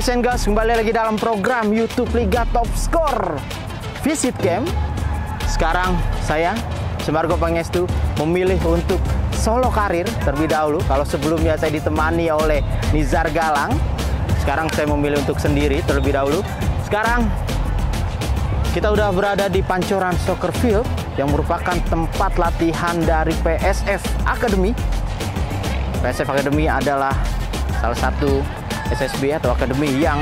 boys and girls, kembali lagi dalam program YouTube Liga Top Skor Visit Camp. Sekarang saya, Sumargo Pangestu, memilih untuk solo karir terlebih dahulu. Kalau sebelumnya saya ditemani oleh Nizar Galang, sekarang saya memilih untuk sendiri terlebih dahulu. Sekarang kita udah berada di Pancoran Soccer Field yang merupakan tempat latihan dari PSF Academy. PSF Academy adalah salah satu SSB atau akademi yang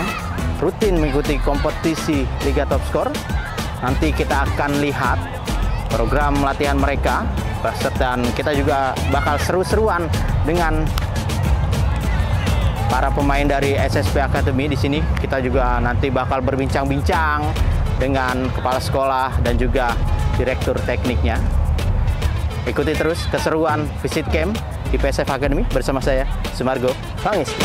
rutin mengikuti kompetisi Liga Top Skor. Nanti kita akan lihat program latihan mereka, dan kita juga bakal seru-seruan dengan para pemain dari SSB Academy. Di sini kita juga nanti bakal berbincang-bincang dengan kepala sekolah dan juga direktur tekniknya. Ikuti terus keseruan Visit Camp di PSF Academy bersama saya, Sumargo Pangestu.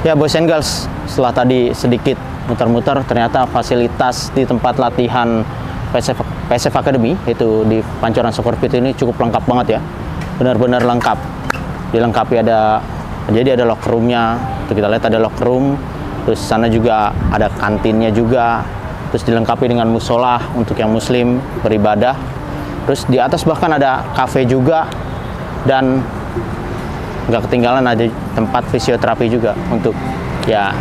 Ya boys and girls, setelah tadi sedikit muter-muter, ternyata fasilitas di tempat latihan PSF Academy, itu di Pancoran Soccer Field ini cukup lengkap banget ya. Benar-benar lengkap. Dilengkapi jadi ada locker roomnya, kita lihat ada locker room, terus sana juga ada kantinnya juga, terus dilengkapi dengan musola untuk yang muslim beribadah, terus di atas bahkan ada cafe juga, dan nggak ketinggalan ada tempat fisioterapi juga untuk ya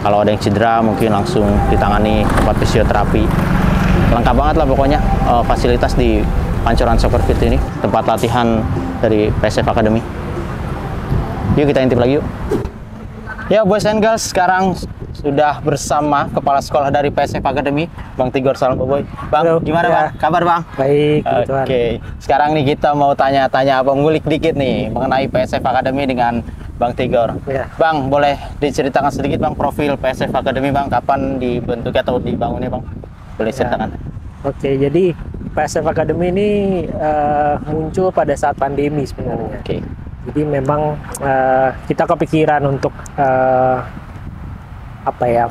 kalau ada yang cedera mungkin langsung ditangani tempat fisioterapi. Lengkap banget lah pokoknya fasilitas di Pancoran Soccer Field ini, tempat latihan dari PSF Academy. Yuk kita intip lagi yuk. Ya boys and girls, sekarang sudah bersama kepala sekolah dari PSF Academy, Bang Tigor. Salam boy. Bang, halo, gimana ya. Bang? Kabar Bang? Baik. Oke. Sekarang nih kita mau tanya-tanya apa, ngulik dikit nih mengenai PSF Academy dengan Bang Tigor. Ya. Bang, boleh diceritakan sedikit Bang profil PSF Academy Bang, kapan dibentuk atau dibangunnya Bang? Boleh ceritakan? Oke, jadi PSF Academy ini muncul pada saat pandemi sebenarnya. Oke. Jadi memang kita kepikiran untuk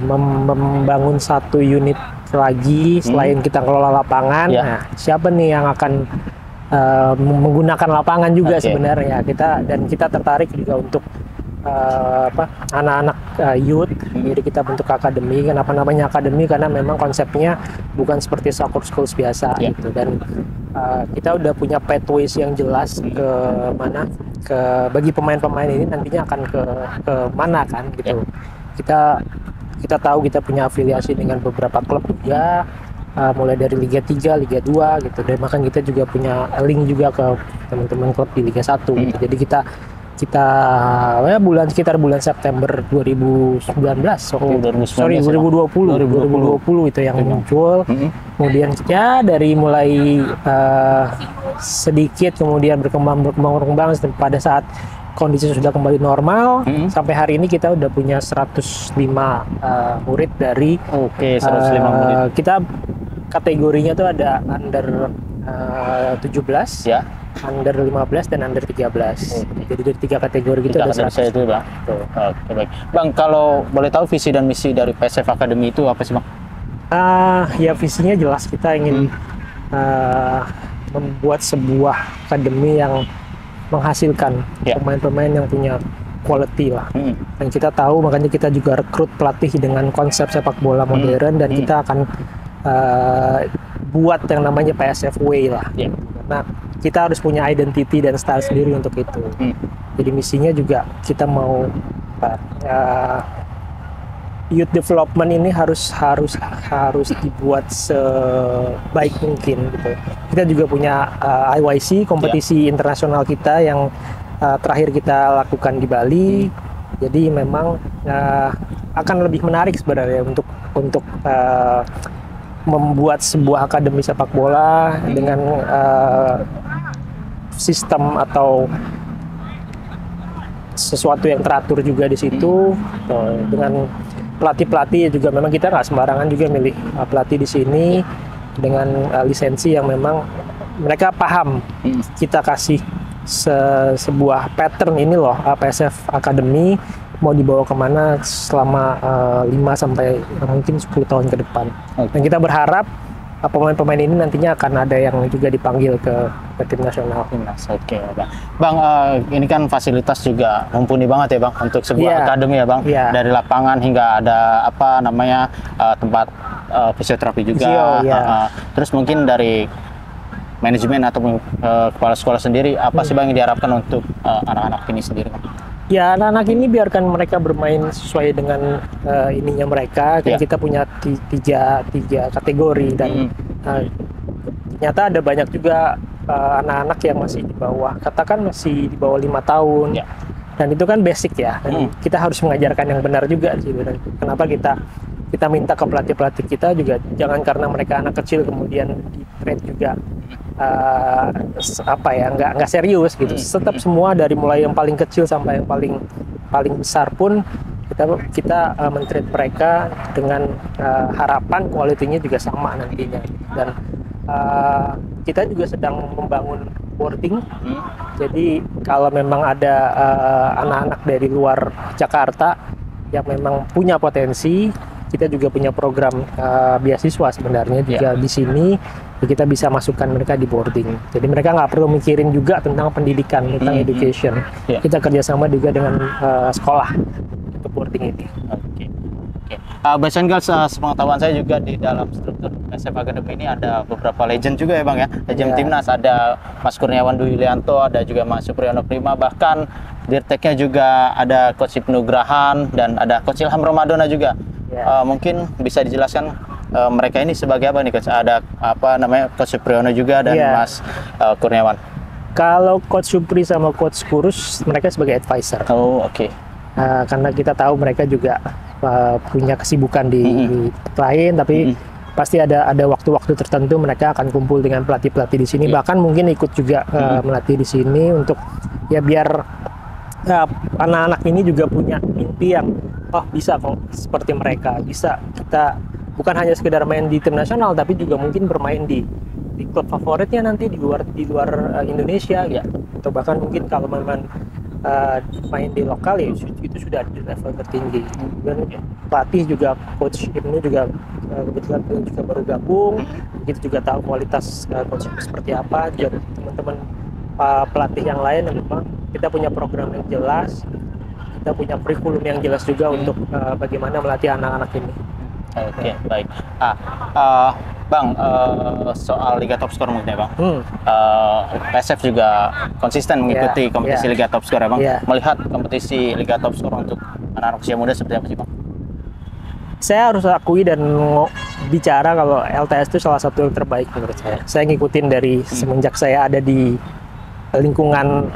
membangun satu unit lagi selain kita kelola lapangan. Yeah. Nah, siapa nih yang akan menggunakan lapangan juga sebenarnya kita tertarik juga untuk anak-anak youth. Jadi kita bentuk akademi. Kenapa namanya akademi? Karena memang konsepnya bukan seperti soccer schools biasa gitu. Dan kita udah punya pathways yang jelas bagi pemain-pemain ini nantinya akan ke mana kan gitu. Kita tahu kita punya afiliasi dengan beberapa klub juga, mulai dari Liga 3, Liga 2 gitu. Dan bahkan kita juga punya link juga ke teman-teman klub di Liga 1 gitu. Jadi kita sekitar bulan September 2019 2020 itu yang muncul. Kemudian ya dari mulai sedikit kemudian berkembang pada saat kondisi sudah kembali normal. Sampai hari ini kita udah punya 105 murid dari 105 murid. Kita kategorinya tuh ada under 17 ya, under 15 dan under 13. Jadi dari 3 kategori gitu ada 100 itu Bang. Oke, baik. Bang, kalau boleh tahu visi dan misi dari PSF Academy itu apa sih Bang? Ya visinya jelas, kita ingin membuat sebuah akademi yang menghasilkan pemain-pemain yang punya quality lah. Dan kita tahu, makanya kita juga rekrut pelatih dengan konsep sepak bola modern, dan kita akan buat yang namanya PSF Way lah. Nah, kita harus punya identity dan style sendiri untuk itu. Jadi misinya juga kita mau youth development ini harus dibuat sebaik mungkin gitu. Kita juga punya IYC, kompetisi internasional kita yang terakhir kita lakukan di Bali. Jadi memang akan lebih menarik sebenarnya untuk membuat sebuah akademi sepak bola dengan sistem atau sesuatu yang teratur juga di situ, dengan pelatih-pelatih juga. Memang kita nggak sembarangan juga milih pelatih di sini dengan lisensi yang memang mereka paham. Kita kasih sebuah pattern ini loh, PSF Academy mau dibawa kemana selama 5 sampai mungkin 10 tahun ke depan. Dan kita berharap pemain-pemain ini nantinya akan ada yang juga dipanggil ke tim nasional. Oke, Bang. Bang, ini kan fasilitas juga mumpuni banget ya, Bang, untuk sebuah akademi ya, Bang. Dari lapangan hingga ada apa namanya tempat fisioterapi juga. Terus mungkin dari manajemen ataupun kepala sekolah sendiri, apa sih Bang yang diharapkan untuk anak-anak ini sendiri, Bang? Ya, anak-anak ini biarkan mereka bermain sesuai dengan ininya mereka. Kan kita punya tiga kategori dan ternyata ada banyak juga anak-anak yang masih di bawah, katakan masih di bawah 5 tahun. Dan itu kan basic ya. Dan kita harus mengajarkan yang benar juga gitu. Dan kenapa kita minta ke pelatih-pelatih kita juga, jangan karena mereka anak kecil kemudian di-train juga nggak serius gitu. Tetap semua dari mulai yang paling kecil sampai yang paling besar pun kita men-treat mereka dengan harapan kualitinya juga sama nantinya. Dan kita juga sedang membangun boarding. Jadi kalau memang ada anak-anak dari luar Jakarta yang memang punya potensi, kita juga punya program beasiswa sebenarnya juga di sini. Kita bisa masukkan mereka di boarding. Jadi mereka nggak perlu mikirin juga tentang pendidikan, tentang education. Kita kerjasama juga dengan sekolah untuk boarding ini. Boys and Girls, sepengetahuan saya juga di dalam struktur SF Academy ini ada beberapa legend juga ya, Bang ya. Legend timnas, ada Mas Kurniawan Dwi Yulianto, ada juga Mas Supriyono Prima, bahkan dirteknya juga ada Coach Ibnu Grahan dan ada Coach Ilham Ramadona juga. Mungkin bisa dijelaskan mereka ini sebagai apa nih, Coach? Ada apa namanya, Coach Supriyono juga dan Mas Kurniawan. Kalau Coach Supri sama Coach Kurus, mereka sebagai advisor. Karena kita tahu mereka juga punya kesibukan di lain, tapi pasti ada waktu-waktu tertentu mereka akan kumpul dengan pelatih-pelatih di sini. Bahkan mungkin ikut juga melatih di sini untuk ya biar anak-anak ini juga punya mimpi yang bisa kok seperti mereka, bisa kita bukan hanya sekedar main di tim nasional, tapi juga mungkin bermain di klub favoritnya nanti di luar Indonesia ya, atau bahkan mungkin kalau memang main di lokal ya itu sudah di level tertinggi. Dan pelatih juga Coach Ibnu juga kebetulan juga baru gabung, kita juga tahu kualitas coach seperti apa. Juga teman-teman pelatih yang lain, memang kita punya program yang jelas, kita punya kurikulum yang jelas juga untuk bagaimana melatih anak-anak ini. Baik. Bang, soal Liga Top Skor mungkin ya, Bang. PSF juga konsisten mengikuti kompetisi Liga Top Skor ya, Bang. Melihat kompetisi Liga Top Skor untuk anak-anak usia muda seperti apa sih, Bang? Saya harus akui dan bicara kalau LTS itu salah satu yang terbaik menurut saya. Saya ngikutin dari semenjak saya ada di lingkungan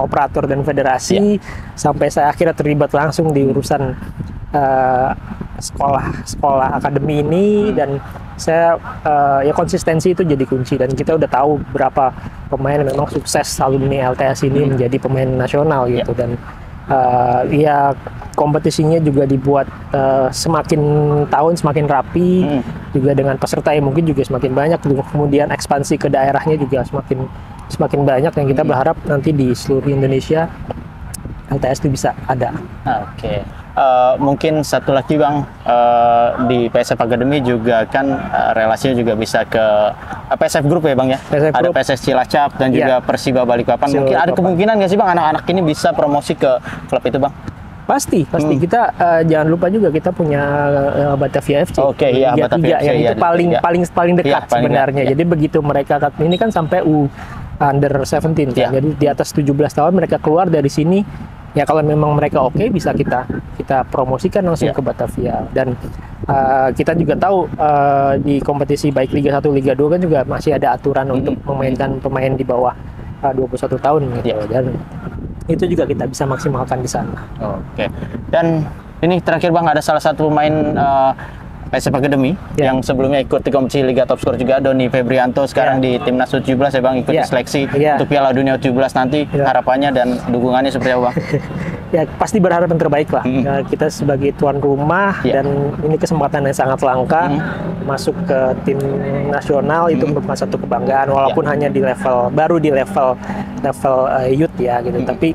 operator dan federasi sampai saya akhirnya terlibat langsung di urusan sekolah akademi ini. Dan saya ya konsistensi itu jadi kunci, dan kita udah tahu berapa pemain yang memang sukses alumni LTS ini menjadi pemain nasional gitu. Dan ya kompetisinya juga dibuat semakin tahun semakin rapi, juga dengan peserta yang mungkin juga semakin banyak, kemudian ekspansi ke daerahnya juga semakin banyak, yang kita berharap nanti di seluruh Indonesia LTS itu bisa ada. Mungkin satu lagi, Bang, di PSF Academy juga kan relasinya juga bisa ke PSF Group ya, Bang ya. Ada PSS Cilacap dan juga Persiba Balikpapan. Mungkin ada kemungkinan nggak sih, Bang, anak-anak ini bisa promosi ke klub itu, Bang? Pasti. Kita jangan lupa juga kita punya Batavia FC. Batavia FC, yang itu paling dekat sebenarnya. Jadi begitu mereka ini kan sampai under 17 kan. Jadi di atas 17 tahun mereka keluar dari sini. Ya kalau memang mereka bisa kita promosikan langsung ke Batavia. Dan kita juga tahu di kompetisi baik Liga 1, Liga 2 kan juga masih ada aturan untuk memainkan pemain di bawah 21 tahun gitu. Dan itu juga kita bisa maksimalkan di sana. Dan ini terakhir, Bang, ada salah satu pemain PSF Academy yang sebelumnya ikut di kompetisi Liga Top Skor juga, Doni Febrianto, sekarang di Timnas U17 ya, Bang, ikuti seleksi untuk Piala Dunia U17 nanti. Harapannya dan dukungannya seperti apa, Bang? Ya pasti berharap yang terbaik lah. Kita sebagai tuan rumah dan ini kesempatan yang sangat langka masuk ke tim nasional itu merupakan satu kebanggaan, walaupun hanya di level youth ya gitu. Tapi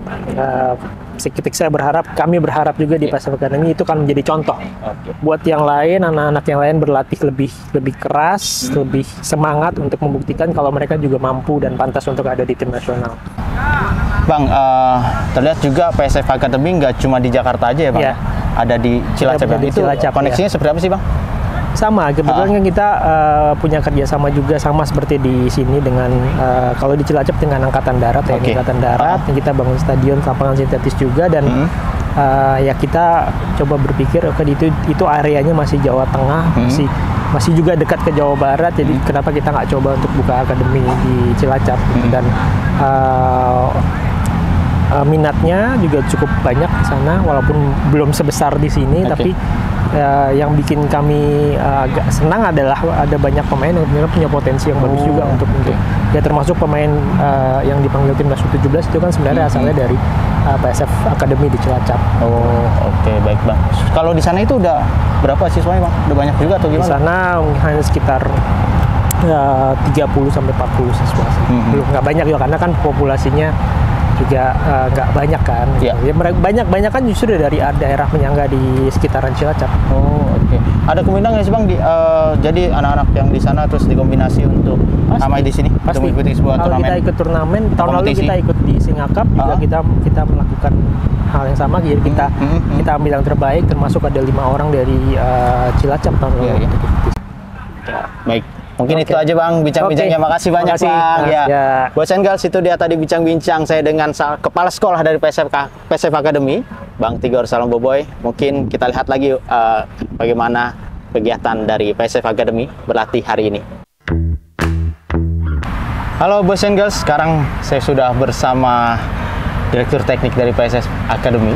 saya berharap, kami berharap juga di PSF Academy itu kan menjadi contoh buat yang lain, anak-anak yang lain berlatih lebih keras, lebih semangat untuk membuktikan kalau mereka juga mampu dan pantas untuk ada di tim nasional. Bang, terlihat juga PSF Academy nggak cuma di Jakarta aja ya, Bang? Ya. Ada di Cilacap. Itu Cilacap, koneksinya seperti apa sih, Bang? Sama, kebetulan kan kita punya kerjasama juga sama seperti di sini dengan kalau di Cilacap dengan Angkatan Darat, TNI Angkatan Darat, yang kita bangun stadion lapangan sintetis juga dan ya kita coba berpikir oke itu areanya masih Jawa Tengah, masih juga dekat ke Jawa Barat, jadi kenapa kita nggak coba untuk buka akademi di Cilacap dan minatnya juga cukup banyak di sana walaupun belum sebesar di sini, tapi yang bikin kami agak senang adalah ada banyak pemain yang punya potensi yang bagus juga untuk ya termasuk pemain yang dipanggil timnas U17 itu kan sebenarnya asalnya dari PSF Academy di Cilacap. Baik, Bang. Kalau di sana itu udah berapa siswanya, Bang? Udah banyak juga atau gimana? Di sana hanya sekitar 30 sampai 40 siswa. Belum nggak banyak juga karena kan populasinya juga nggak banyak kan. Ya banyak kan justru dari daerah penyangga di sekitaran Cilacap. Ada kemungkinan nggak sih, Bang, jadi anak-anak yang di sana terus dikombinasi untuk ramai di sini? Pasti. Kalau kita ikut turnamen, tahun lalu kita ikut di Singakap juga kita melakukan hal yang sama. Jadi kita ambil yang terbaik, termasuk ada 5 orang dari Cilacap tahun lalu. Baik. Mungkin itu aja, Bang, bincang-bincangnya. Makasih banyak, Bang. Boys and Girls, itu dia tadi bincang-bincang saya dengan kepala sekolah dari PSF Academy, Bang Tigor Salamboboy. Mungkin kita lihat lagi bagaimana kegiatan dari PSF Academy berlatih hari ini. Halo Boys and Girls, sekarang saya sudah bersama Direktur Teknik dari PSF Academy.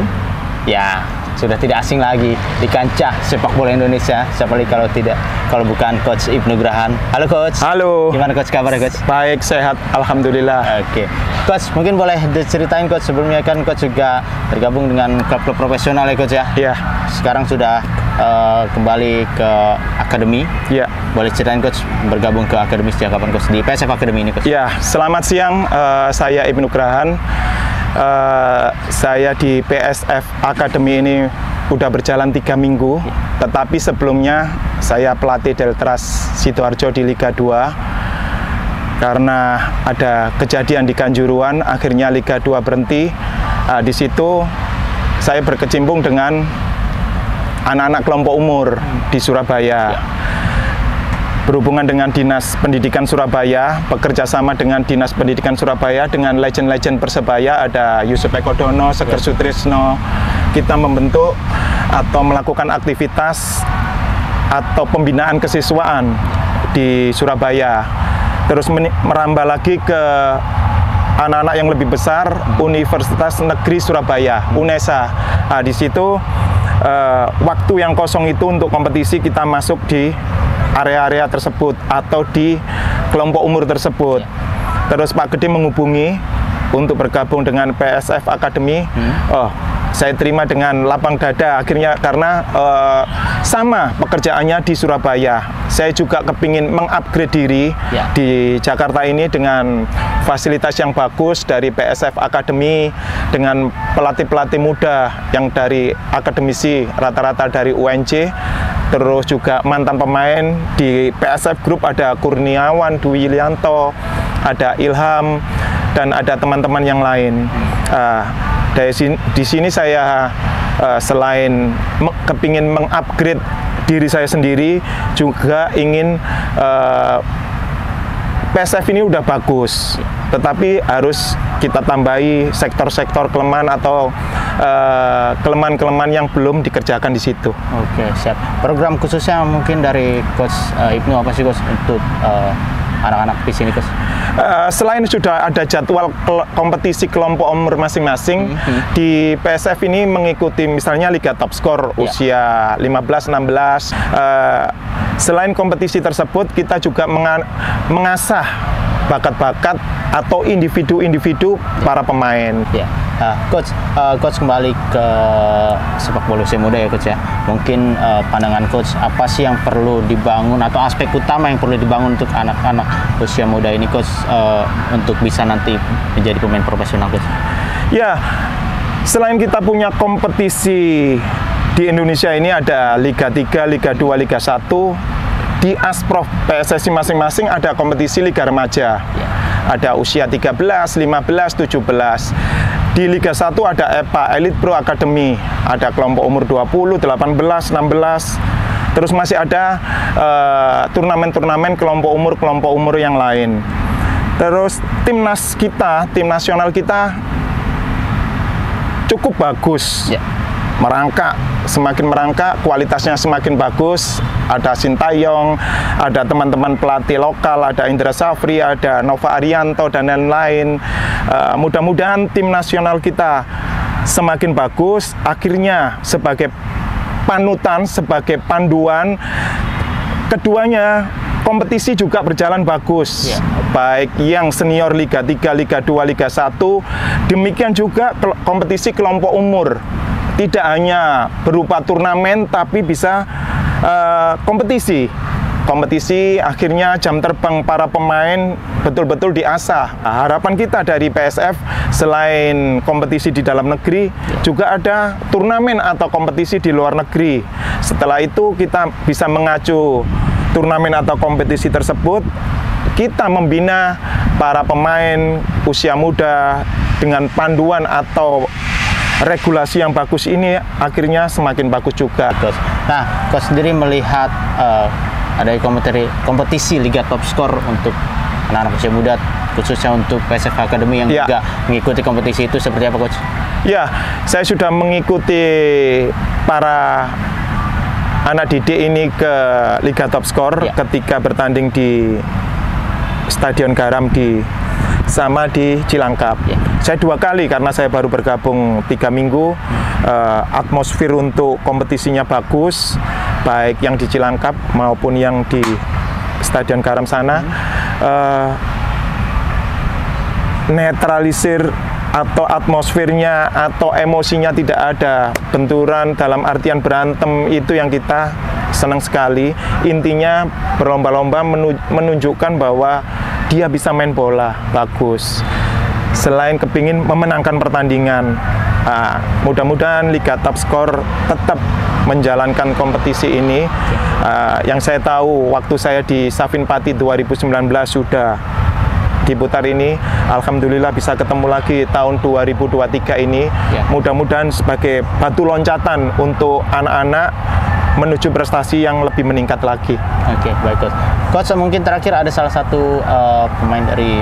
Ya, sudah tidak asing lagi di kancah sepak bola Indonesia. Siapa lagi kalau bukan Coach Ibnu Grahan. Halo Coach. Halo. Gimana Coach kabarnya, Coach? Baik, sehat, alhamdulillah. Coach, mungkin boleh diceritain, Coach, sebelumnya kan Coach juga tergabung dengan klub-klub profesional ya, Coach ya? Iya. Sekarang sudah kembali ke akademi. Iya. Boleh ceritain, Coach, bergabung ke akademi sejak kapan, Coach, di PSF Academy ini, Coach? Iya, selamat siang. Saya Ibnu Grahan. Saya di PSF Academy ini udah berjalan 3 minggu, tetapi sebelumnya saya pelatih Deltras Sidoarjo di Liga 2. Karena ada kejadian di Kanjuruhan, akhirnya Liga 2 berhenti. Di situ saya berkecimpung dengan anak-anak kelompok umur di Surabaya. Berhubungan dengan Dinas Pendidikan Surabaya, bekerja sama dengan Dinas Pendidikan Surabaya, dengan legend-legend Persebaya, ada Yusuf Eko Dono, Seger Sutrisno. Kita membentuk atau melakukan aktivitas atau pembinaan kesiswaan di Surabaya. Terus merambah lagi ke anak-anak yang lebih besar, Universitas Negeri Surabaya, UNESA. Di situ waktu yang kosong itu untuk kompetisi kita masuk di area-area tersebut atau di kelompok umur tersebut. Terus Pak Gede menghubungi untuk bergabung dengan PSF Academy. Saya terima dengan lapang dada akhirnya karena sama pekerjaannya di Surabaya. Saya juga kepingin mengupgrade diri di Jakarta ini dengan fasilitas yang bagus dari PSF Academy, dengan pelatih-pelatih muda yang dari akademisi rata-rata dari UNJ. Terus juga mantan pemain di PSF Group ada Kurniawan, Dwi Yulianto, ada Ilham, dan ada teman-teman yang lain. Di sini saya selain kepingin mengupgrade diri saya sendiri, juga ingin PSF ini udah bagus, tetapi harus kita tambahi sektor-sektor kelemahan atau kelemahan-kelemahan yang belum dikerjakan di situ. Siap. Program khususnya mungkin dari Coach Ibnu apa sih, Coach, untuk anak-anak di sini, Coach? Selain sudah ada jadwal kompetisi kelompok umur masing-masing, di PSF ini mengikuti misalnya Liga Top Skor usia 15-16. Selain kompetisi tersebut, kita juga mengasah bakat-bakat atau individu-individu para pemain. Coach, Coach kembali ke sepak bola usia muda ya, Coach ya. Mungkin pandangan Coach, apa sih yang perlu dibangun atau aspek utama yang perlu dibangun untuk anak-anak usia muda ini, Coach, untuk bisa nanti menjadi pemain profesional, Coach? Ya, Selain kita punya kompetisi di Indonesia ini ada Liga 3, Liga 2, Liga 1. Di Asprof PSSI masing-masing ada kompetisi Liga Remaja. Ada usia 13, 15, 17. Di Liga 1 ada EPA, Elite Pro Academy. Ada kelompok umur 20, 18, 16. Terus masih ada turnamen-turnamen kelompok umur yang lain. Terus timnas kita, tim nasional kita cukup bagus. Semakin merangkak, kualitasnya semakin bagus. Ada Sintayong, ada teman-teman pelatih lokal, ada Indra Safri, ada Nova Arianto, dan lain-lain. Mudah-mudahan tim nasional kita semakin bagus. Akhirnya sebagai panutan, sebagai panduan, keduanya kompetisi juga berjalan bagus. Baik yang senior Liga 3, Liga 2, Liga 1. Demikian juga kompetisi kelompok umur. Tidak hanya berupa turnamen, tapi bisa kompetisi. Kompetisi akhirnya jam terbang para pemain betul-betul diasah. Harapan kita dari PSF selain kompetisi di dalam negeri, juga ada turnamen atau kompetisi di luar negeri. Setelah itu kita bisa mengacu turnamen atau kompetisi tersebut, kita membina para pemain usia muda dengan panduan atau regulasi yang bagus ini, akhirnya semakin bagus juga. Nah, Coach sendiri melihat ada kompetisi Liga Top Skor untuk anak-anak usia muda, khususnya untuk PSF Academy yang juga mengikuti kompetisi itu, seperti apa, Coach? Ya, saya sudah mengikuti para anak didik ini ke Liga Top Skor ketika bertanding di Stadion Garam sama di Cilangkap. Saya 2 kali karena saya baru bergabung 3 minggu. Atmosfer untuk kompetisinya bagus, baik yang di Cilangkap maupun yang di Stadion Garam sana. Netralisir atau atmosfernya atau emosinya tidak ada. Benturan dalam artian berantem, itu yang kita senang sekali. Intinya berlomba-lomba menunjukkan bahwa dia bisa main bola bagus. Selain kepingin memenangkan pertandingan, mudah-mudahan Liga Top Skor tetap menjalankan kompetisi ini. Yang saya tahu waktu saya di Safin Pati 2019 sudah diputar ini, alhamdulillah bisa ketemu lagi tahun 2023 ini. Mudah-mudahan sebagai batu loncatan untuk anak-anak menuju prestasi yang lebih meningkat lagi. Oke, baik, Coach. Coach, mungkin terakhir ada salah satu pemain dari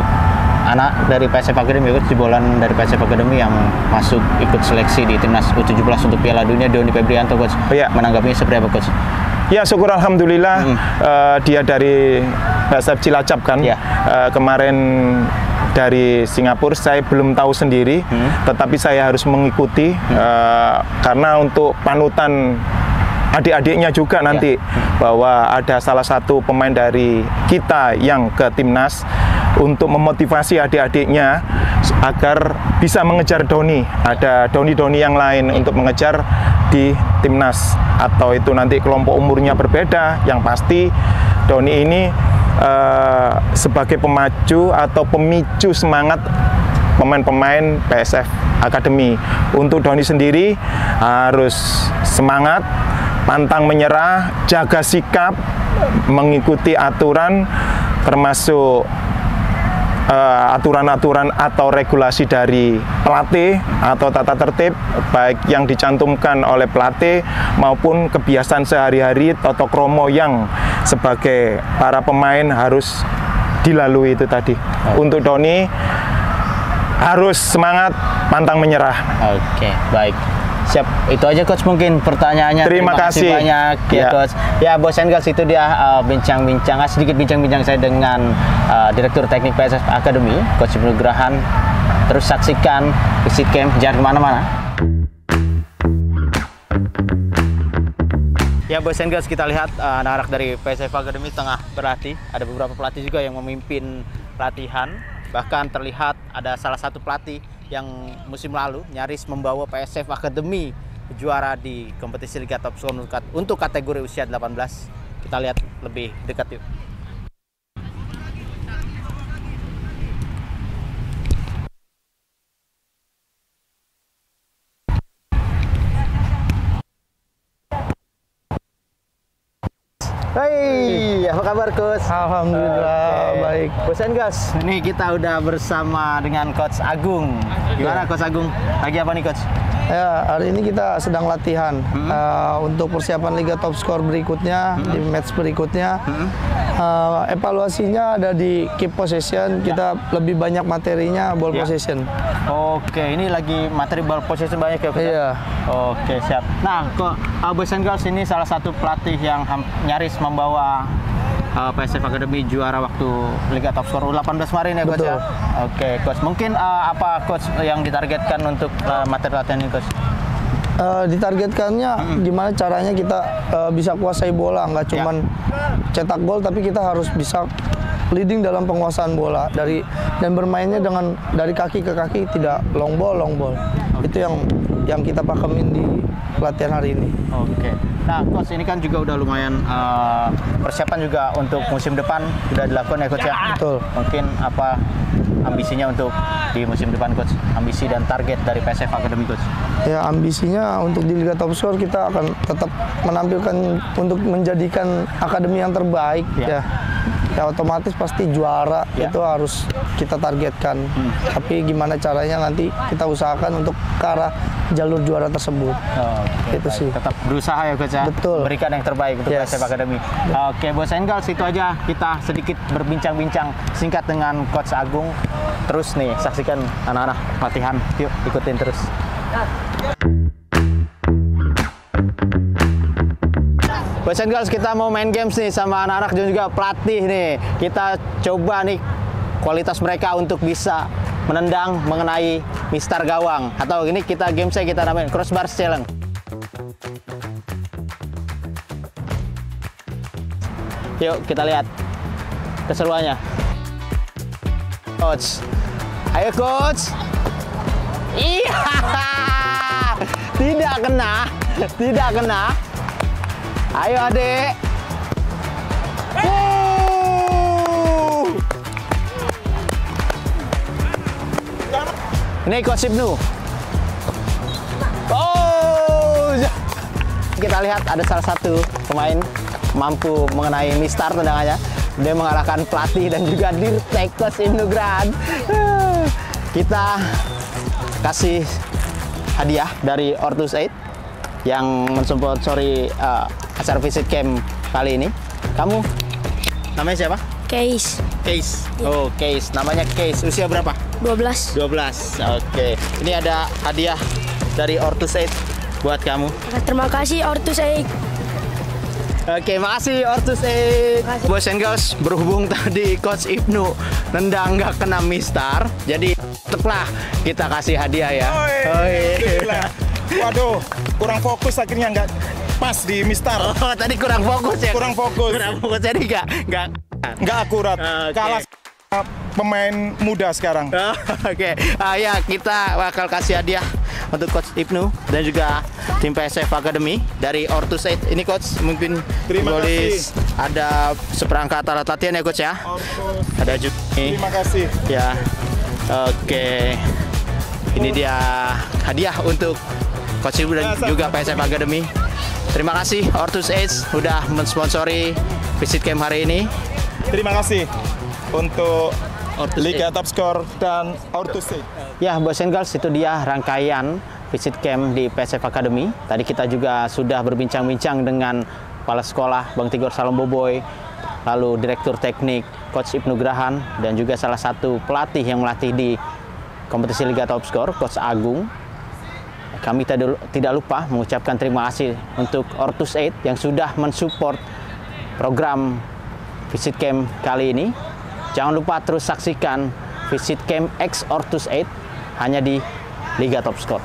anak dari PSF Academy, Coach, jebolan dari PSF Academy yang masuk ikut seleksi di timnas U17 untuk Piala Dunia, Doni Febrianto, Coach. Menanggapinya seperti apa, Coach? Ya, syukur alhamdulillah. Dia dari PSF Cilacap kan. Kemarin dari Singapura saya belum tahu sendiri, tetapi saya harus mengikuti karena untuk panutan adik-adiknya juga nanti, bahwa ada salah satu pemain dari kita yang ke timnas untuk memotivasi adik-adiknya agar bisa mengejar Doni. Ada Doni-Doni yang lain untuk mengejar di timnas, atau itu nanti kelompok umurnya berbeda. Yang pasti Doni ini sebagai pemacu atau pemicu semangat pemain-pemain PSF Academy. Untuk Doni sendiri harus semangat, pantang menyerah, jaga sikap, mengikuti aturan, termasuk aturan-aturan atau regulasi dari pelatih atau tata tertib, baik yang dicantumkan oleh pelatih maupun kebiasaan sehari-hari atau kromo yang sebagai para pemain harus dilalui itu tadi. Untuk Doni harus semangat, pantang menyerah. Oke, baik. Siap, itu aja, Coach, mungkin pertanyaannya. Terima kasih banyak ya, Coach. Ya, Boys and Girls, itu dia sedikit bincang-bincang saya dengan Direktur Teknik PSF Academy, Coach Ibnu Grahan. Terus saksikan Visit Camp, jangan kemana-mana. Ya, Boys and Girls, kita lihat anak-anak dari PSF Academy tengah berlatih. Ada beberapa pelatih juga yang memimpin latihan. Bahkan terlihat ada salah satu pelatih yang musim lalu nyaris membawa PSF Academy juara di kompetisi Liga Top Skor untuk kategori usia 18. Kita lihat lebih dekat yuk. Hai, apa kabar Coach? Alhamdulillah baik. Coach Engels, ini kita udah bersama dengan Coach Agung. Gimana Coach Agung? Lagi apa nih Coach? Ya, hari ini kita sedang latihan untuk persiapan Liga Top Skor berikutnya, di match berikutnya. Evaluasinya ada di keep possession, kita lebih banyak materinya ball possession. Oke, ini lagi materi ball possession banyak ya Coach? Iya. Oke, siap. Nah, Boys and Girls ini salah satu pelatih yang nyaris membawa PSF Academy juara waktu Liga Top Skor U18 kemarin ya Coach ya? Oke, Coach. Mungkin apa Coach yang ditargetkan untuk materi latihan ini Coach? Ditargetkannya gimana caranya kita bisa kuasai bola, nggak cuman cetak gol, tapi kita harus bisa leading dalam penguasaan bola dan bermainnya dengan dari kaki ke kaki, tidak long ball. Itu yang kita pakemin di latihan hari ini. Oke. Nah, Coach, ini kan juga udah lumayan persiapan juga untuk musim depan sudah dilakukan ya Coach ya? Betul. Mungkin apa ambisinya untuk di musim depan Coach? Ambisi dan target dari PSF Academy Coach? Ya, ambisinya untuk di Liga Top Skor kita akan tetap menampilkan untuk menjadikan akademi yang terbaik ya. Ya otomatis pasti juara itu harus kita targetkan. Tapi gimana caranya nanti kita usahakan untuk ke arah jalur juara tersebut. Itu sih. Tetap berusaha ya Coach ya. Betul. Berikan yang terbaik untuk PSF Academy. Oke, Boys and Girls, itu aja kita sedikit berbincang-bincang singkat dengan Coach Agung. Terus nih saksikan anak-anak latihan. Yuk ikutin terus. Boys and Girls, kita mau main games nih sama anak-anak dan juga pelatih nih. Kita coba nih kualitas mereka untuk bisa menendang mengenai mistar gawang. Atau ini gamesnya kita namain crossbar challenge. Yuk kita lihat keseruannya. Coach, ayo Coach. Iya, tidak kena. Ayo adek. Ini Coach Ibnu. Kita lihat ada salah satu pemain mampu mengenai mistar tendangannya. Dia mengalahkan pelatih dan juga dirtek Coach Ibnu Grad. Kita kasih hadiah dari Ortus 8 yang mensponsori acara visit camp kali ini. Kamu namanya siapa? Case. Oh, Case. Namanya Case. Usia berapa? 12. 12. Oke. Ini ada hadiah dari Ortus 8 buat kamu. Terima kasih Ortus 8. Oke, makasih Ortus 8. Boys and Girls, berhubung tadi Coach Ibnu nendang nggak kena mistar, jadi tetaplah kita kasih hadiah ya. Waduh, kurang fokus akhirnya nggak pas di mistar. Oh, tadi kurang fokus ya? Kurang fokus. Jadi nggak akurat. Kalah pemain muda sekarang. Oke. Ya, kita bakal kasih hadiah untuk Coach Ibnu dan juga tim PSF Academy dari Ortus 8. Ini Coach, mungkin Terima kasih. Ada seperangkat alat latihan ya Coach ya? Ada juga nih. Terima kasih. Ya. Oke. Ini dia hadiah untuk Coach Ibnu dan juga PSF Academy. Terima kasih Ortus 8 sudah mensponsori visit camp hari ini. Terima kasih untuk Liga Top Skor dan Ortus 8. Ya, Boys and Girls, itu dia rangkaian visit camp di PSF Academy. Tadi kita juga sudah berbincang-bincang dengan kepala sekolah Bang Tigor Salomboboy, lalu direktur teknik Coach Ibnu Grahan, dan juga salah satu pelatih yang melatih di kompetisi Liga Top Skor, Coach Agung. Kami tidak lupa mengucapkan terima kasih untuk Ortus 8 yang sudah mensupport program visit camp kali ini. Jangan lupa terus saksikan visit camp X Ortus 8 hanya di Liga Top Skor.